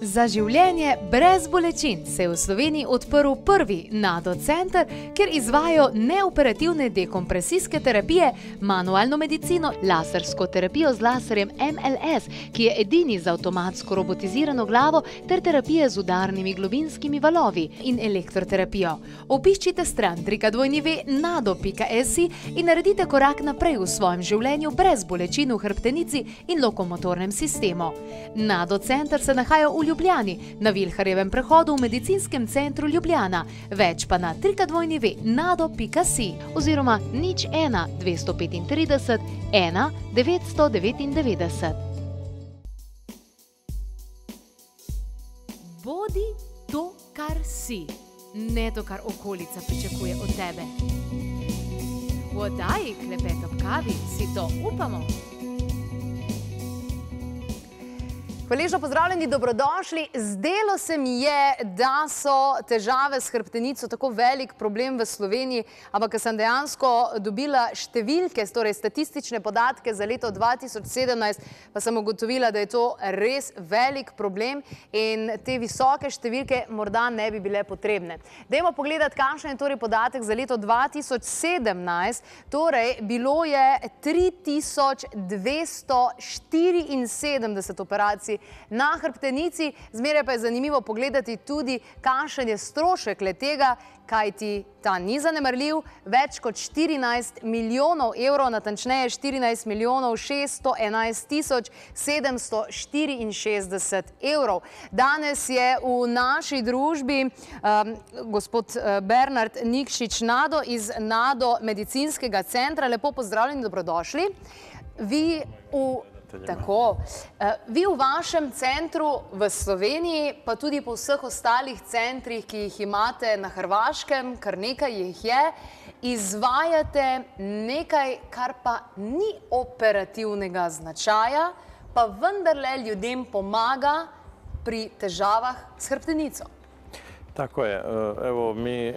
Za življenje brez bolečin se je v Sloveniji odprl prvi NADO center, kjer izvajajo neoperativne dekompresijske terapije, manualno medicino, lasersko terapijo z laserjem MLS, ki je edini z avtomatsko robotizirano glavo, ter terapije z udarnimi globinskimi valovi in elektroterapijo. Obiščite stran www.nado.si in naredite korak naprej v svojem življenju brez bolečin v hrbtenici in lokomotornem sistemu. NADO center se nahaja v Ljubljani, na Vilharjevem prehodu v Medicinskem centru Ljubljana, več pa na www.nado.si oziroma 01 235 1 999. Bodi to, kar si, ne to, kar okolica pričakuje od tebe. V oddaji Klepet ob kavi si to upamo. Hvaležno pozdravljeni, dobrodošli. Zdelo se mi je, da so težave s hrbtenico tako velik problem v Sloveniji, ampak ko sem dejansko dobila številke, torej statistične podatke za leto 2017, pa sem ugotovila, da je to res velik problem in te visoke številke morda ne bi bile potrebne. Dajmo pogledati, kakšen je torej podatek za leto 2017. Torej, bilo je 3274 operacij na hrbtenici. Zmeraj pa je zanimivo pogledati tudi, kakšen je strošek le-tega, kajti ta ni zanemarljiv, več kot 14 milijonov evrov, natančneje 14 milijonov 611 tisoč 764 evrov. Danes je v naši družbi gospod Bernard Nikšič Nado iz NADO medicinskega centra. Lepo pozdravljeni, dobrodošli. Vi v vašem centru v Sloveniji, pa tudi po vseh ostalih centrih, ki jih imate na Hrvaškem, kar nekaj jih je, izvajate nekaj, kar pa ni operativnega značaja, pa vendarle ljudem pomaga pri težavah s hrbtenico. Tako je. Evo, mi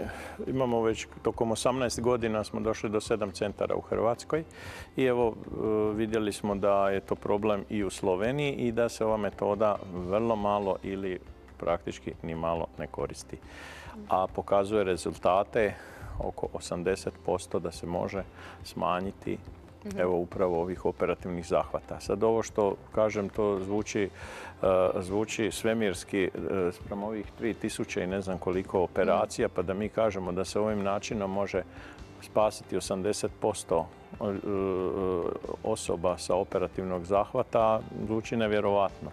imamo već tokom 18 godina smo došli do 7 centara u Hrvatskoj i evo vidjeli smo da je to problem i u Sloveniji i da se ova metoda vrlo malo ili praktički ni malo ne koristi. A pokazuje rezultate oko 80% da se može smanjiti evo upravo ovih operativnih zahvata. Sad ovo što kažem, to zvuči svemirski sprem ovih 3000 i ne znam koliko operacija, pa da mi kažemo da se ovim načinom može spasiti 80% osoba sa operativnog zahvata, zvuči nevjerovatno.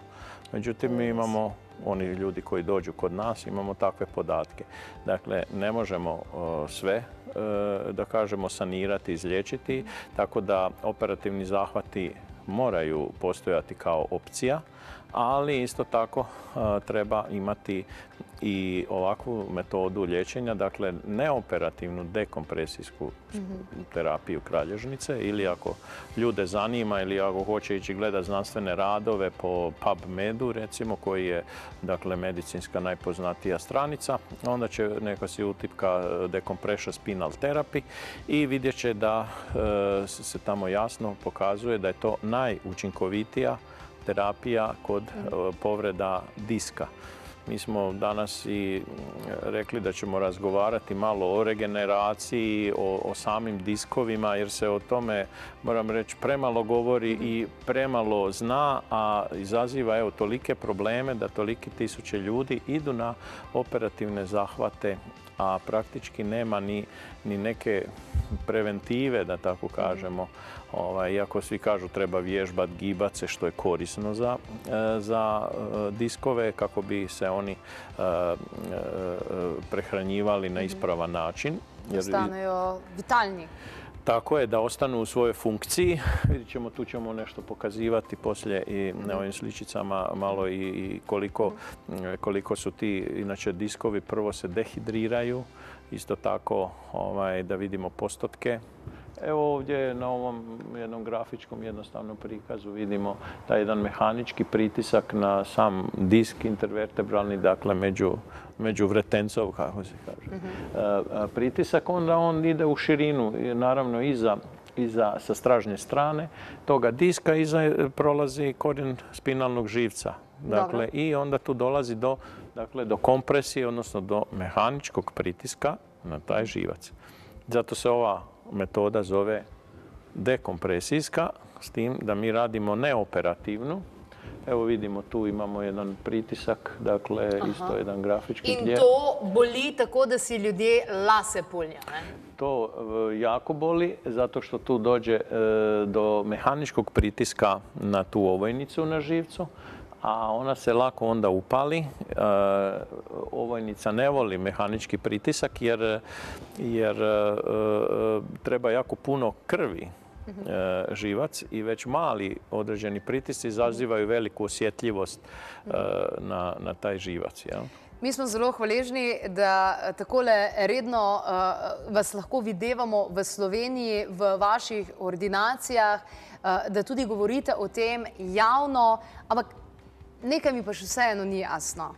Međutim, mi imamo, oni ljudi koji dođu kod nas, imamo takve podatke. Dakle, ne možemo sve, da kažemo, sanirati, izliječiti, tako da operativni zahvati moraju postojati kao opcija, ali isto tako treba imati i ovakvu metodu liječenja, dakle neoperativnu dekompresijsku terapiju kralježnice, ili ako ljude zanima ili ako hoće ići gledati znanstvene radove po PubMedu, recimo, koji je dakle medicinska najpoznatija stranica, onda će neka si utipka decompression spinal therapy i vidjet će da se tamo jasno pokazuje da je to najučinkovitija terapija kod povreda diska. Mi smo danas i rekli da ćemo razgovarati malo o regeneraciji, o samim diskovima, jer se o tome, moram reći, premalo govori i premalo zna, a izaziva evo tolike probleme da toliki tisuće ljudi idu na operativne zahvate, a praktički nema ni neke preventive, da tako kažemo. Iako svi kažu treba vježbati, gibat se, što je korisno za diskove kako bi se oni prehranjivali na ispravan način. Ostanejo vitalni. Tako je, da ostanu u svojoj funkciji. Vidjet ćemo, tu ćemo nešto pokazivati poslije i na ovim sličicama malo i koliko su ti, inače, diskovi prvo se dehidriraju, isto tako da vidimo postotke. Evo ovdje na ovom jednom grafičkom jednostavnom prikazu vidimo taj jedan mehanički pritisak na sam disk intervertebralni, dakle međuvretencov, kako se kaže, pritisak. Onda on ide u širinu, naravno sa stražnje strane toga diska, iza prolazi korijen spinalnog živca. Dakle, i onda tu dolazi do kompresije, odnosno do mehaničkog pritiska na taj živac. Zato se ova metoda zove dekompresijska, s tim da mi radimo neoperativnu. Evo vidimo, tu imamo jedan pritisak, dakle, isto jedan grafički. In to boli tako, da si ljudje lase pulja, ne? To jako boli, zato što tu dođe do mehaničkog pritiska na tu ovojnicu na živcu, a ona se lako onda upali. Ovojnica ne voli mehanički pritisak jer treba jako puno krvi živac i već mali određeni pritisci izazivaju veliku osjetljivost na taj živac. Mi smo zelo hvaležni, da takole redno vas lahko videvamo v Sloveniji, v vaših ordinacijah, da tudi govorite o tem javno, ampak nekaj mi pa še vseeno ni jasno.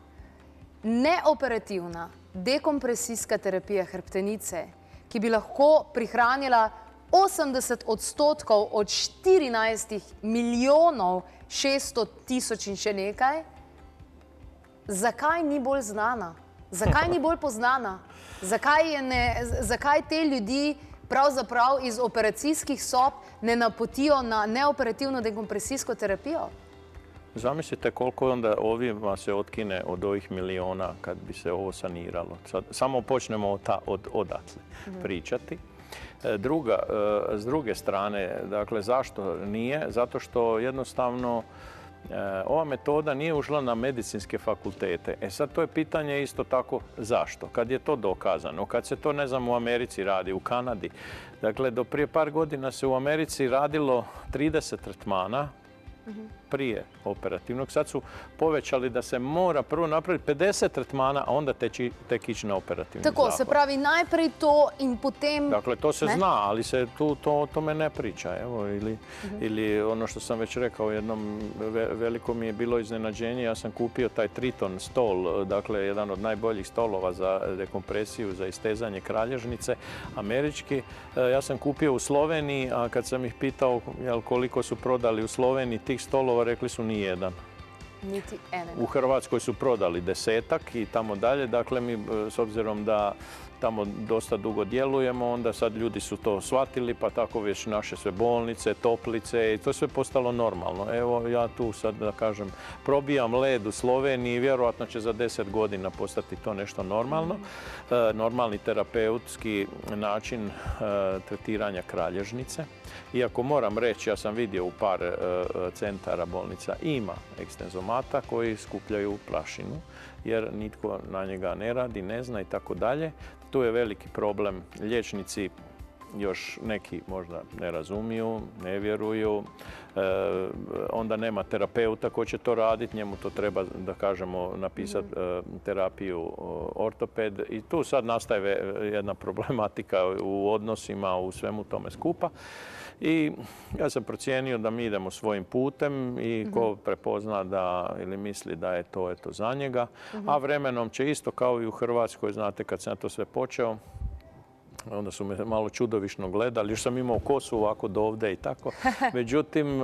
Neoperativna dekompresijska terapija hrbtenice, ki bi lahko prihranila 80% od 14 milijonov 600 tisoč in še nekaj, zakaj ni bolj znana? Zakaj ni bolj poznana? Zakaj te ljudi pravzaprav iz operacijskih sob ne napotijo na neoperativno dekompresijsko terapijo? Zamislite koliko onda ovima se otkine od ovih miliona kad bi se ovo saniralo. Samo počnemo odatle pričati. S druge strane, dakle, zašto nije? Zato što jednostavno ova metoda nije ušla na medicinske fakultete. Sad to je pitanje isto tako zašto? Kad je to dokazano, kad se to, ne znam, u Americi radi, u Kanadi. Dakle, do prije par godina se u Americi radilo 30 tretmana prije operativnog. Sad su povećali da se mora prvo napraviti 50 tretmana, a onda tek ići na operativni zahvat. Tako, se pravi najprej to in potem... Dakle, to se zna, ali se tu o tome ne priča. Ili ono što sam već rekao, jednom veliko mi je bilo iznenađenje. Ja sam kupio taj Triton stol, dakle, jedan od najboljih stolova za dekompresiju, za istezanje kralježnice, američki. Ja sam kupio u Sloveniji, a kad sam ih pitao koliko su prodali u Sloveniji tih stolova, rekli su nijedan. Niti ene. U Hrvatskoj su prodali 10-ak i tamo dalje. Dakle, mi s obzirom da tamo dosta dugo djelujemo, onda sad ljudi su to shvatili, pa tako već naše sve bolnice, toplice i to sve postalo normalno. Evo, ja tu sad, da kažem, probijam led u Sloveniji i vjerojatno će za 10 godina postati to nešto normalno. Normalni terapeutski način tretiranja kralježnice. Iako moram reći, ja sam vidio u par centara bolnica ima ekstenzomata koji skupljaju prašinu, jer nitko na njega ne radi, ne zna i tako dalje. Tu je veliki problem. Liječnici još neki možda ne razumiju, ne vjeruju. Onda nema terapeuta koji će to raditi, njemu to treba, da kažemo, napisati terapiju ortoped. I tu sad nastaje jedna problematika u odnosima, u svemu tome skupa. I ja sam procijenio da mi idemo svojim putem i ko prepozna da ili misli da je to za njega. A vremenom će isto kao i u Hrvatskoj, znate, kad sam to sve počeo, onda su me malo čudovišno gledali, još sam imao kosu ovako do ovdje i tako. Međutim,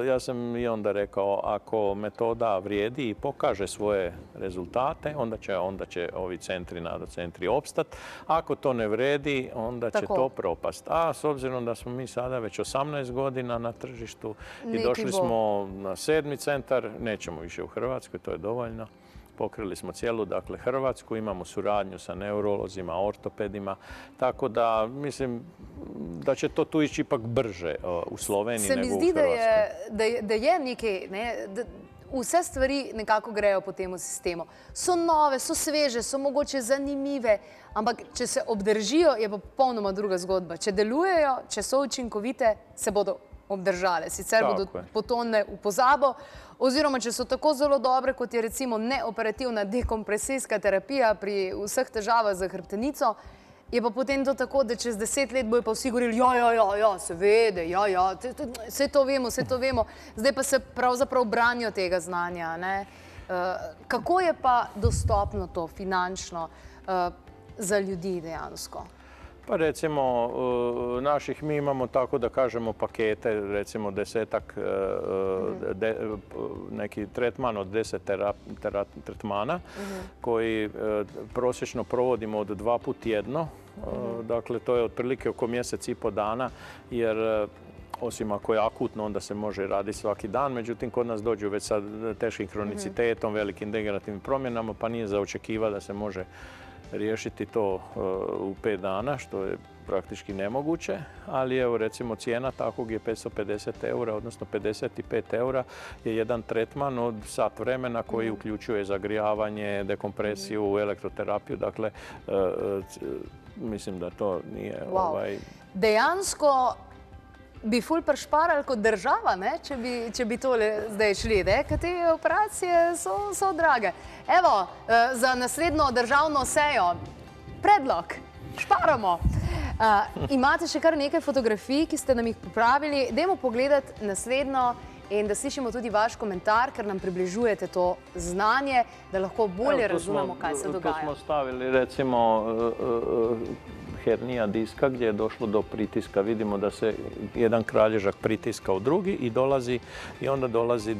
ja sam i onda rekao, ako metoda vrijedi i pokaže svoje rezultate, onda će ovi centri, nadocentri opstati. Ako to ne vredi, onda će to propast. A s obzirom da smo mi sada već 18 godina na tržištu i došli smo na 7. centar, nećemo više u Hrvatskoj, to je dovoljno. Pokrili smo cijelu, dakle, Hrvatsku, imamo suradnju sa neurolozima, ortopedima, tako da mislim da će to tu ići ipak brže u Sloveniji nego u Hrvatskoj. Se mi zdi, da je nekaj, vse stvari nekako grejo po tem sistemu. So nove, so sveže, so mogoče zanimive, ampak če se obdržijo, je pa popolnoma druga zgodba. Če delujejo, če so učinkovite, se bodo obdržale. Sicer bodo potonile v pozabo, oziroma če so tako zelo dobre, kot je recimo neoperativna dekompresijska terapija pri vseh težavah za hrbtenico, je pa potem to tako, da čez 10 let bojo pa vsi govorili, ja, seveda, vse to vemo, zdaj pa se pravzaprav branijo tega znanja. Kako je pa dostopno to finančno za ljudi dejansko? Pa recimo naših mi imamo tako da kažemo pakete, recimo 10-ak neki tretman od 10 tretmana koji prosječno provodimo od 2 puta tjedno. Dakle, to je otprilike oko mjesec i pol dana jer osim ako je akutno, onda se može raditi svaki dan. Međutim, kod nas dođu već sa teškim kronicitetom, velikim degenerativnim promjenama, pa nije za očekivati da se može riješiti to u 5 dana, što je praktički nemoguće. Ali evo, recimo, cijena takvog je 550 eura, odnosno 55 eura je jedan tretman od sat vremena koji uključuje zagrijavanje, dekompresiju, elektroterapiju. Dakle, mislim da to nije... Dejansko bi ful prešparali kot država, če bi tole zdaj šli, ker te operacije so drage. Evo, za naslednjo državno sejo, predlog, šparamo. Imate še kar nekaj fotografij, ki ste nam jih pripravili. Dajmo pogledati naslednjo in da slišimo tudi vaš komentar, ker nam približujete to znanje, da lahko bolje razumemo, kaj se dogaja. Tu smo stavili, recimo, hernija diska gdje je došlo do pritiska. Vidimo da se jedan kralježak pritiska u drugi i onda dolazi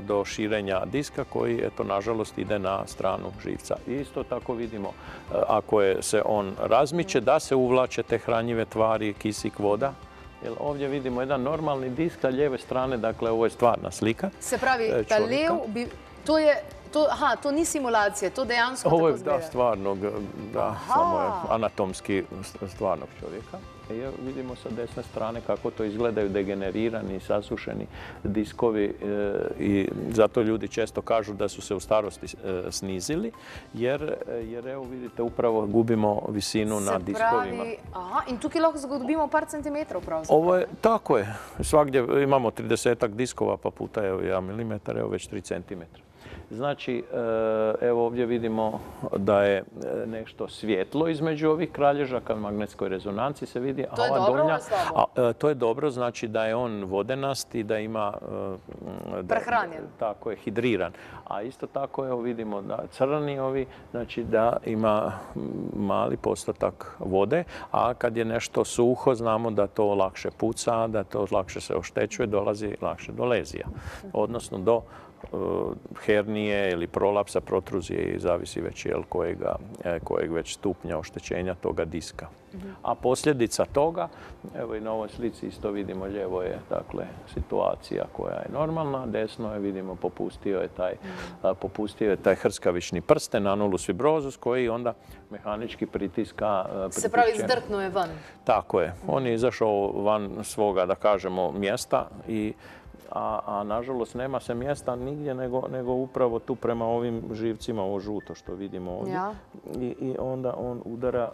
do širenja diska koji, eto, nažalost, ide na stranu živca. Isto tako vidimo, ako se on razmiče, da se uvlače te hranjive tvari, kisik, voda. Jer ovdje vidimo jedan normalni disk sa lijeve strane, dakle, ovo je stvarna slika. Se pravi, ta lev, to ni simulacija, to dejansko tako izgleda. Ovo je stvarnog, samo je anatomski stvarnog čovjeka. Vidimo sa desne strane kako to izgledaju degenerirani, sasušeni diskovi i zato ljudi često kažu da su se u starosti snizili jer evo vidite upravo gubimo visinu na diskovima. In tukaj lahko dobimo par centimetrov pravzaprav. Ovo je, tako je. Svagdje imamo 30-ak diskova pa puta 1 milimetar, evo već 3 centimetra. Znači, evo ovdje vidimo da je nešto svjetlo između ovih kralježaka, u magnetskoj rezonanci se vidi. To je dobro ili slabo? To je dobro, znači da je on vodenast i da ima... Prehranjen. Tako je, hidriran. A isto tako, evo vidimo da crni ovi, znači da ima mali postotak vode, a kad je nešto suho, znamo da to lakše puca, da to lakše se oštećuje, dolazi lakše do lezija, odnosno do hernije ili prolapsa, protruzije i zavisi već kojeg već stupnja oštećenja toga diska. A posljedica toga, evo i na ovoj slici isto vidimo, lijevo je dakle situacija koja je normalna, desno je vidimo popustio je taj hrskavični prsten, anulus fibrosus, koji onda mehanički pritiska. Se pravi, zdrknuo je van. Tako je. On je izašao van svoga, da kažemo, mjesta a nažalost nema se mjesta nigdje nego upravo tu prema ovim živcima, ovo žuto što vidimo ovdje. I onda on udara,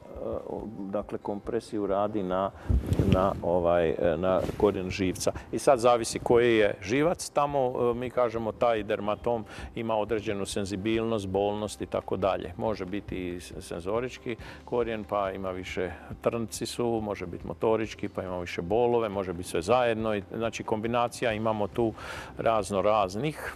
dakle kompresiju radi na korijen živca. I sad zavisi koji je živac, tamo mi kažemo taj dermatom ima određenu senzibilnost, bolnost i tako dalje. Može biti i senzorički korijen pa ima više trnci su, može biti motorički pa ima više bolove, može biti sve zajedno. Znači kombinacija imamo tu razno raznih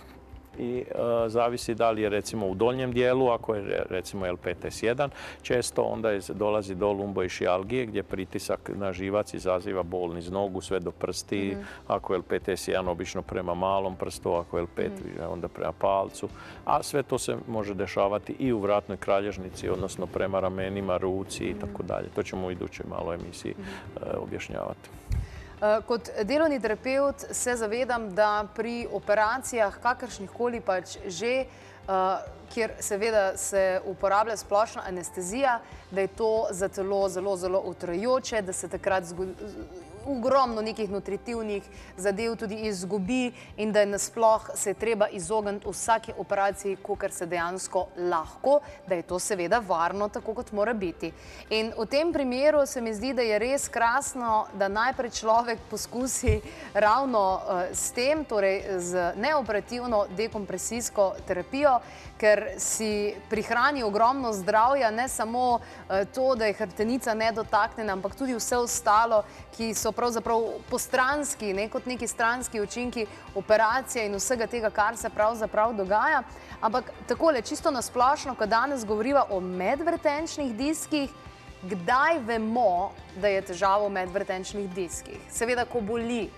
i zavisi da li je recimo u donjem dijelu, ako je recimo LPTS1, često onda dolazi do lumboišijalgije gdje pritisak na živac izaziva bol niz nogu sve do prsti, ako je LPTS1 obično prema malom prstu, ako je L5 onda prema palcu, a sve to se može dešavati i u vratnoj kralježnici, odnosno prema ramenima, ruci i tako dalje. To ćemo u idućoj malo emisiji objašnjavati. Kot delovni terapevt se zavedam, da pri operacijah kakršnih koli pač že, kjer seveda se uporablja splošna anestezija, da je to za telo zelo, zelo utrajajoče, da se takrat ogromno nekih nutritivnih zadev tudi izgubi in da je nasploh se treba izogniti vsake operaciji, kolikor se dejansko lahko, da je to seveda varno, tako kot mora biti. In v tem primeru se mi zdi, da je res krasno, da najprej človek poskusi ravno s tem, torej z neoperativno dekompresijsko terapijo, ker si prihrani ogromno zdravja, ne samo to, da je hrbtenica nedotaknjena, ampak tudi vse ostalo, ki so pravzaprav postranski, kot neki stranski učinki operacije in vsega tega, kar se pravzaprav dogaja. Ampak takole, čisto nasplošno, ko danes govoriva o medvrtenčnih diskih, kdaj vemo, da je težava v medvretenčnih diskih? Seveda, ko boli.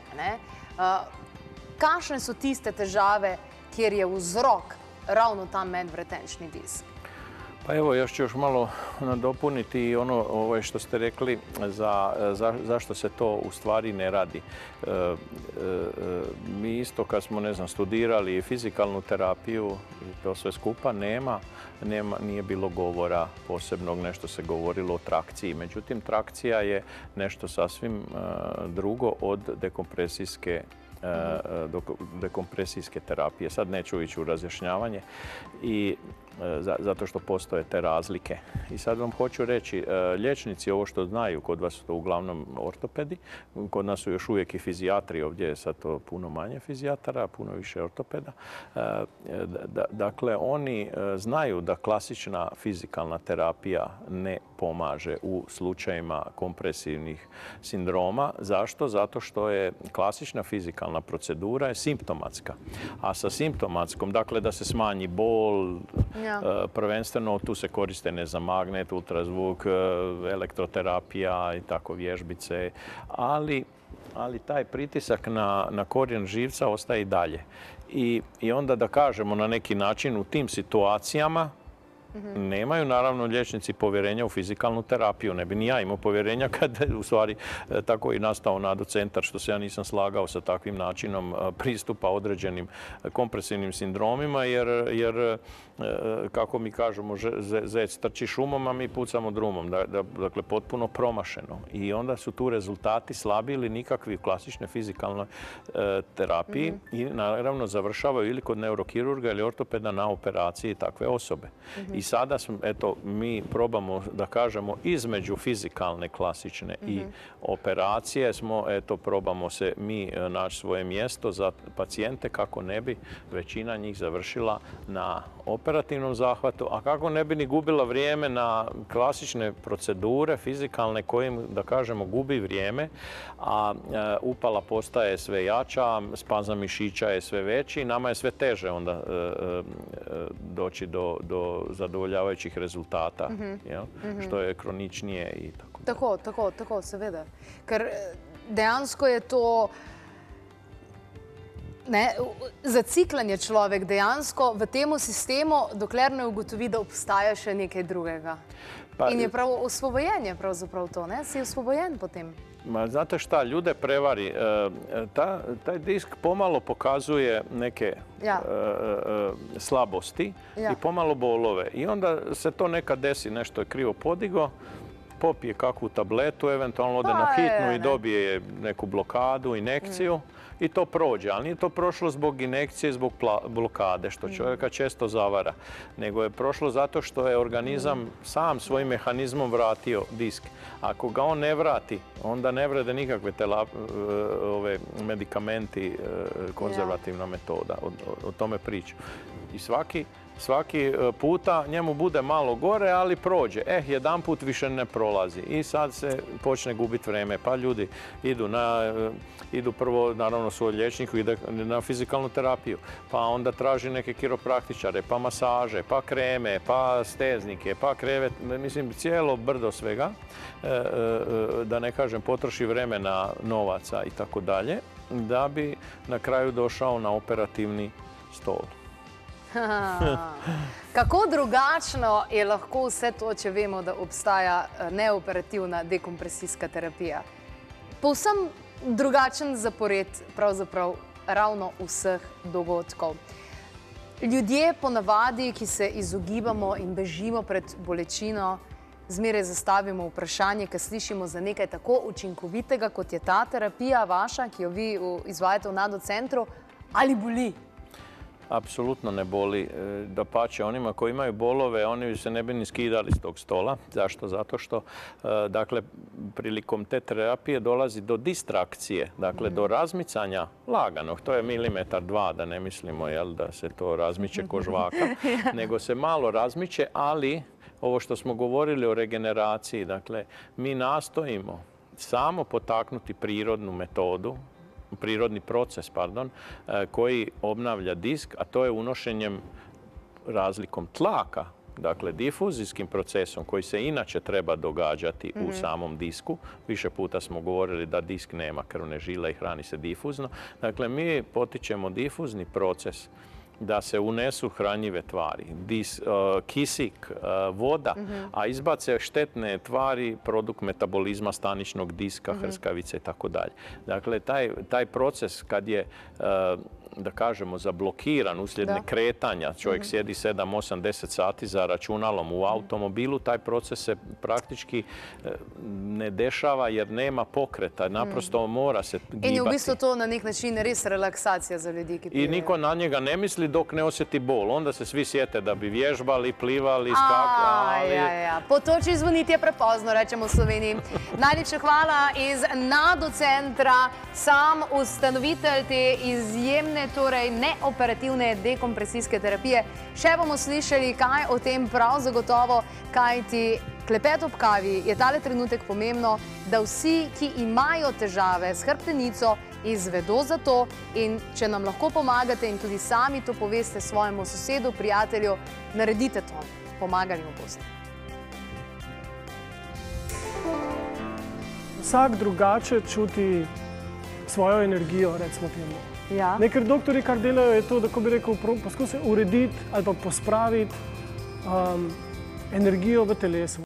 Kakšne so tiste težave, kjer je vzrok ravno ta medvretenčni disk? Pa evo, još ću još malo nadopuniti ono što ste rekli zašto se to u stvari ne radi. Mi isto kad smo, ne znam, studirali fizikalnu terapiju i to sve skupa, nije bilo govora posebnog, nešto se govorilo o trakciji. Međutim, trakcija je nešto sasvim drugo od dekompresijske terapije. Sad neću ići u razjašnjavanje zato što postoje te razlike. I sad vam hoću reći, liječnici ovo što znaju, kod vas su to uglavnom ortopedi, kod nas su još uvijek i fizijatri, ovdje je sad to puno manje fizijatara, puno više ortopeda. Dakle, oni znaju da klasična fizikalna terapija ne pomaže u slučajima kompresivnih sindroma. Zašto? Zato što je klasična fizikalna procedura je simptomatska. A sa simptomatskom, dakle da se smanji bol, prvenstveno tu se koriste, ne znam, magnet, ultrazvuk, elektroterapija i tako, vježbice, ali taj pritisak na korijen živca ostaje i dalje. I onda da kažemo na neki način u tim situacijama nemaju naravno liječnici povjerenja u fizikalnu terapiju. Ne bi ni ja imao povjerenja kad u stvari tako i nastao NADO centar, što se ja nisam slagao sa takvim načinom pristupa određenim kompresivnim sindromima, jer kako mi kažemo, zec trči šumom, a mi pucamo drumom. Dakle, potpuno promašeno. I onda su tu rezultati slabi ili nikakvi u klasičnoj fizikalnoj terapiji i naravno završavaju ili kod neurokirurga ili ortopeda na operaciji takve osobe. I sada mi probamo da kažemo između fizikalne klasične i operacije probamo se mi naći svoje mjesto za pacijente kako ne bi većina njih završila na operativnom zahvatu, a kako ne bi ni gubila vrijeme na klasične procedure fizikalne kojim, da kažemo, gubi vrijeme, a upala postaje sve jača, spazam mišića je sve veći i nama je sve teže onda doći do zadovoljavajućih rezultata, što je kroničnije i tako. Tako, seveda. Ker dejansko je to zaciklan je človek dejansko v tem sistemu, dokler ne ugotovi, da obstaja še nekaj drugega. In je prav osvobojenje pravzaprav to, ne? Si osvobojen potem. Znate šta, ljude prevari. Taj disk pomalo pokazuje neke slabosti i pomalo bolove. I onda se to nekad desi, nešto je krivo podigo, popije kakvu tabletu, eventualno ode na hitnu i dobije neku blokadu, injekciju i to prođe. Ali nije to prošlo zbog injekcije, zbog blokade, što čovjeka često zavara. Nego je prošlo zato što je organizam sam svojim mehanizmom vratio disk. Ako ga on ne vrati, onda ne vrede nikakve medikamenti, konzervativna metoda. O tome pričam. I svaki puta njemu bude malo gore, ali prođe. Jedan put više ne prolazi i sad se počne gubiti vrijeme. Pa ljudi idu prvo, naravno, svoj liječniku, ide na fizikalnu terapiju, pa onda traži neke kiropraktičare, pa masaže, pa kreme, pa steznike, pa krevet, mislim, cijelo brdo svega, da ne kažem potroši vremena, novaca i tako dalje, da bi na kraju došao na operativni stol. Kako drugačno je lahko vse to, če vemo, da obstaja neoperativna dekompresijska terapija? Povsem drugačen zapored pravzaprav ravno vseh dogodkov. Ljudje ponavadi, ki se izogibamo in bežimo pred bolečino, zmeraj zastavimo vprašanje, ko slišimo za nekaj tako učinkovitega, kot je ta terapija vaša, ki jo vi izvajate v NADO centru, ali boli? Apsolutno ne boli. Dapače, onima koji imaju bolove, oni se ne bi ni skidali s tog stola. Zašto? Zato što, dakle, prilikom te terapije dolazi do distrakcije, dakle, do razmicanja laganog. To je milimetar, dva, da ne mislimo da se to razmiče ko žvaka, nego se malo razmiče, ali ovo što smo govorili o regeneraciji, dakle, mi nastojimo samo potaknuti prirodnu metodu, prirodni proces, koji obnavlja disk, a to je unošenjem razlikom tlaka dakle difuzijskim procesom koji se inače treba događati u samom disku. Više puta smo govorili da disk nema krvne žile i hrani se difuzno. Dakle, mi potičemo difuzni proces da se unesu hranjive tvari, kisik, voda, a izbace štetne tvari, produkt metabolizma staničnog diska, hrskavice i tako dalje. Dakle, taj proces kad je, da kažemo, zablokiran uslijed nekretanja, čovjek sjedi 7, 8, 10 sati za računalom u automobilu, taj proces se praktički ne dešava jer nema pokreta, naprosto mora se gibati. In je v bistvu to na nek način res relaksacija za ljudi, ki I niko na njega ne misli dok ne osjeti bol. Onda se svi sjete da bi vježbali, plivali, skakali. Potoči zvoniti je prepozno, rečemo v Sloveniji. Najlepša hvala iz NADO centra, sam ustanovitelj te izjemne, torej neoperativne dekompresijske terapije. Še bomo slišali, kaj o tem prav zagotovo, kajti klepet ob kavi je tale trenutek pomembno, da vsi, ki imajo težave s hrbtenico, izvedo za to in če nam lahko pomagate in tudi sami to poveste svojemu sosedu, prijatelju, naredite to. Pomagali mu boste. Vsak drugače čuti svojo energijo, recimo temu. Ker doktori, kar delajo, je to, da ko bi rekel, poskusijo urediti ali pa pospraviti energijo v telesu.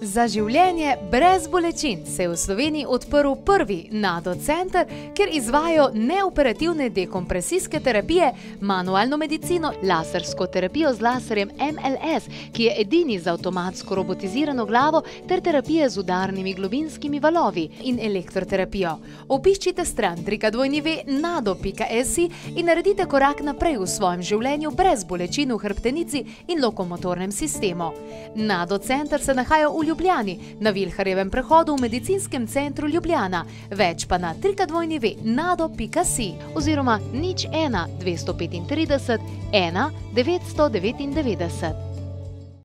Za življenje brez bolečin se je v Sloveniji odprl prvi NADO center, kjer izvajajo neoperativne dekompresijske terapije, manualno medicino, lasersko terapijo z laserjem MLS, ki je edini z avtomatsko robotizirano glavo, ter terapije z udarnimi globinskimi valovi in elektroterapijo. Obiščite stran www.nado.si in naredite korak naprej v svojem življenju brez bolečin v hrbtenici in lokomotornem sistemu. NADO center se nahaja v Ljubljani, na Vilharjevem prehodu v Medicinskem centru Ljubljana, več pa na www.nado.si oziroma 01 235 1 999.